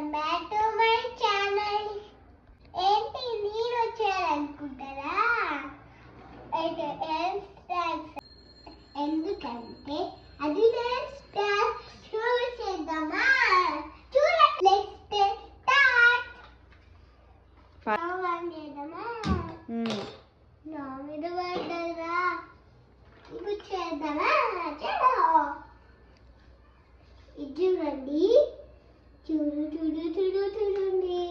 Welcome back to my channel. ఏంటి నేను వచ్చారనుకుంటారా? అయితే ఎందుకంటే అది చూసేద్దామా? చూడండి, నా మీద పడ్డదా? ఇప్పుడు చేద్దామా? ఇది చూడండి, చూడండి.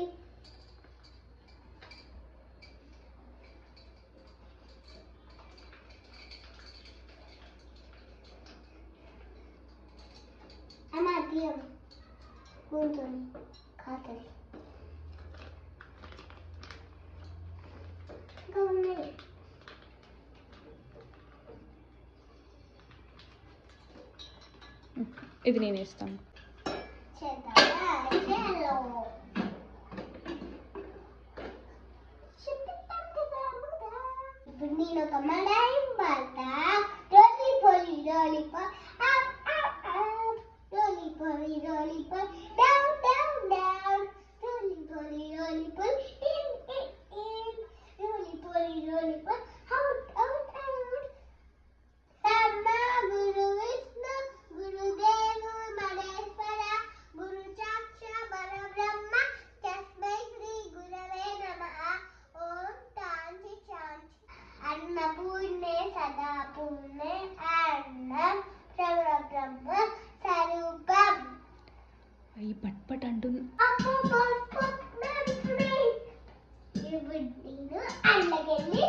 అమ్మా తీయం కూర్చొని కాతలి ఇంకా ఉన్నాయి. ఇది నేను ఇస్తాను. ఇప్పుడు నేను ఒక మలాయి పడతా. Roly poly roly poly roly poly roly poly down down down roly poly roly poly in in in roly poly roly poly out out out. Brahma గురు విష్ణు గురుదేవు మహేశ్వర గురు సాక్షాత్ పరబ్రహ్మ తస్మై శ్రీ గురవే నమః. ఓం శాంతి శాంతి. అన్నపూర్ణే సదా పూర్ణే అన్నం సర్వబ్రహ్మ స్వరూపం. అయ్యి పట్ అంటుంది. ఇప్పుడు నేను అల్లకెళ్ళి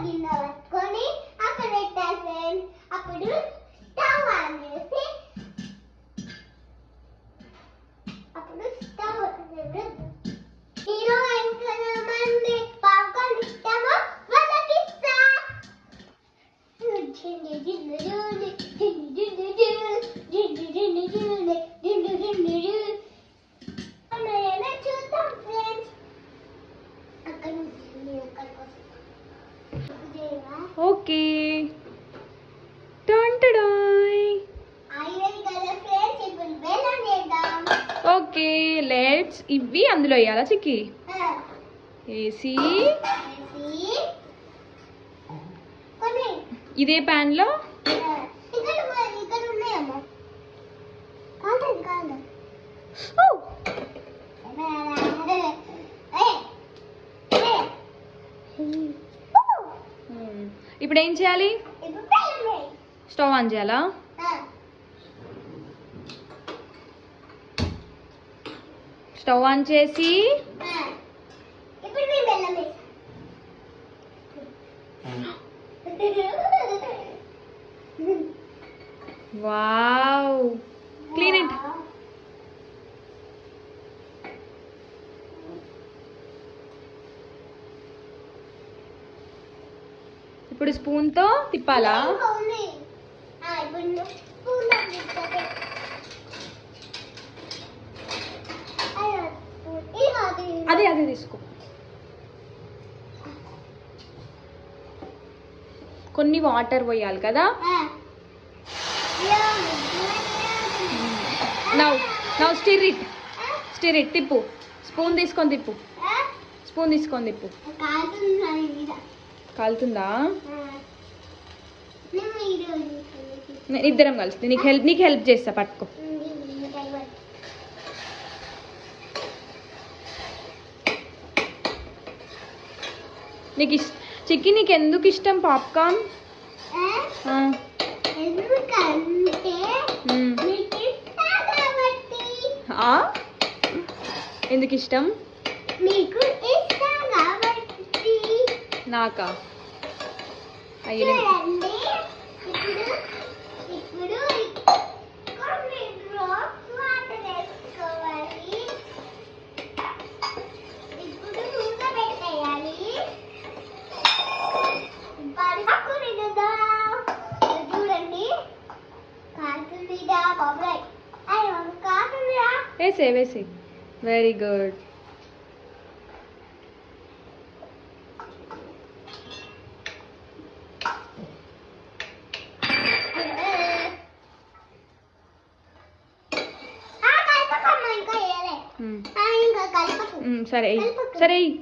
గిన్నె పట్టుకొని అక్కడ పెట్టేసాను. అప్పుడు స్టవ్ ఆన్ చేసి నేను ఇంట్లో మంది పాప్కార్న్ ఇస్తామో వాళ్ళకి ఇస్తా. చూద్దాం ఫ్రెండ్స్. అక్కడ నుంచి అక్కడికి వస్తాం. ఓకే టంటడాయ్. ఓకే లెట్స్ ఇవి అందులో వేయాలా చిక్కి వేసి ఇదే ప్యాన్ లో ఇప్పుడు ఏం చేయాలి? స్టవ్ ఆన్ చేయాలా? స్టవ్ ఆన్ చేసి వావ్ క్లీన్ ఇట్. ఇప్పుడు స్పూన్ తో తిప్పాలా? అదే తీసుకో. కొన్ని వాటర్ పోయాలి కదా. Now stir it Tippu. Spoon తీసుకొని తిప్పు. కాలుతుందా? ఇద్దరం కలిసి నీకు హెల్ప్ చేస్తా. పట్టుకో. చిక్కి నీకు ఎందుకు ఇష్టం పాప్కార్న్? ఎందుకు ఇష్టం? నాకా? అయ్యో వేసే. Very good. ఇంకా కలపకు. సరే ఎయ్. కలపకు. సరే ఎయ్.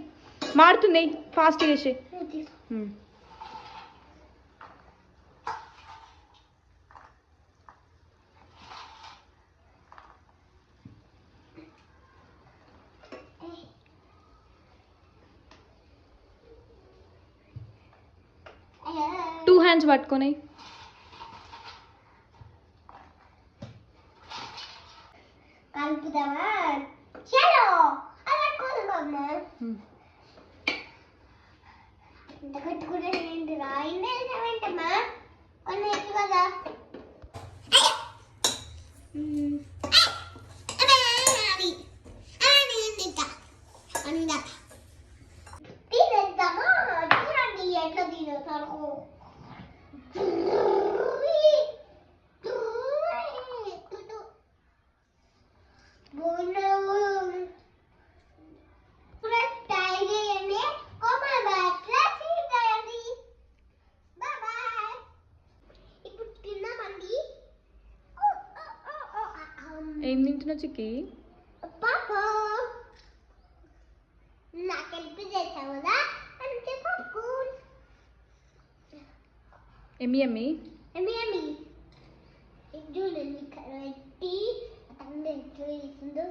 మారుతుంది ఫాస్ట్ చేసి. టూ హ్యాండ్స్ పట్టుకొని కలుపుదామా? చలో అలా కొనుకోమ్మ. ఇంత కట్టుకుంటే ఏంటి రాయిందే వెంటమ్మా కొన్ని కదా. తినేద్దామా? చూడండి ఎట్లా తినేసారు. ఏం తింటున్నావు చిక్కి? పాపా నాకు హెల్ప్ చేసావు కదా అంటే పాపు ఎమ్మి ఎమ్మి ఎమ్మి ఎమ్మి చూడండి కరెక్ట్ అతను ఎట్లా చేసిందో